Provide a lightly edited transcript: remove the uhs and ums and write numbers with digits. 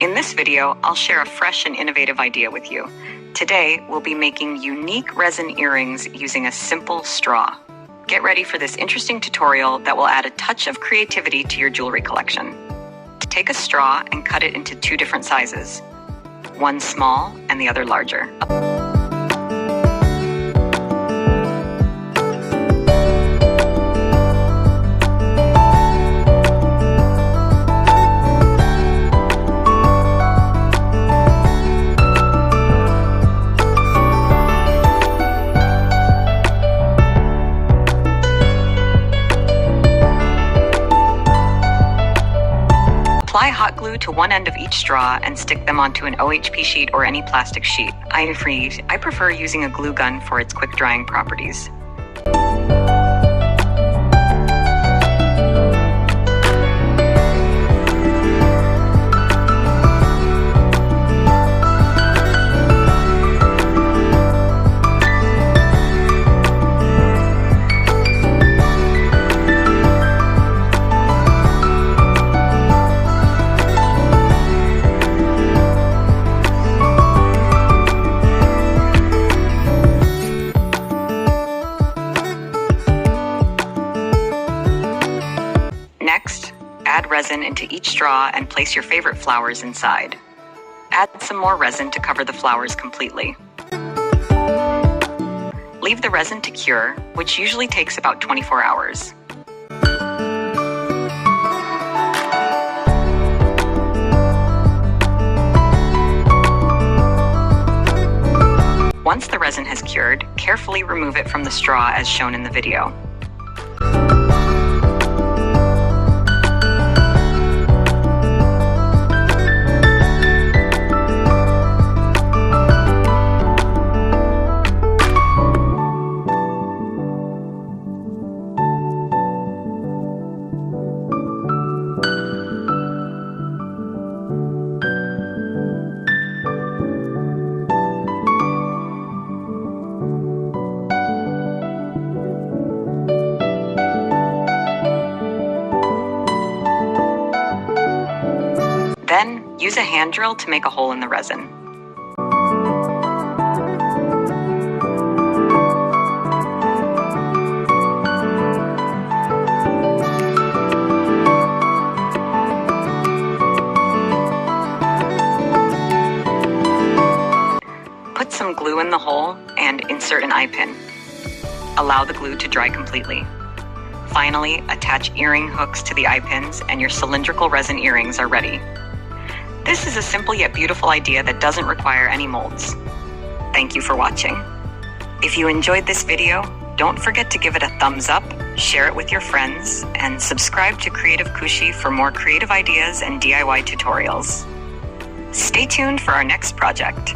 In this video, I'll share a fresh and innovative idea with you. Today, we'll be making unique resin earrings using a simple straw. Get ready for this interesting tutorial that will add a touch of creativity to your jewelry collection. Take a straw and cut it into two different sizes, one small and the other larger. Apply hot glue to one end of each straw and stick them onto an OHP sheet or any plastic sheet. I prefer using a glue gun for its quick drying properties. Next, add resin into each straw and place your favorite flowers inside. Add some more resin to cover the flowers completely. Leave the resin to cure, which usually takes about 24 hours. Once the resin has cured, carefully remove it from the straw as shown in the video. Then, use a hand drill to make a hole in the resin. Put some glue in the hole and insert an eye pin. Allow the glue to dry completely. Finally, attach earring hooks to the eye pins and your cylindrical resin earrings are ready. This is a simple yet beautiful idea that doesn't require any molds. Thank you for watching. If you enjoyed this video, don't forget to give it a thumbs up, share it with your friends, and subscribe to Creative Kushi for more creative ideas and DIY tutorials. Stay tuned for our next project.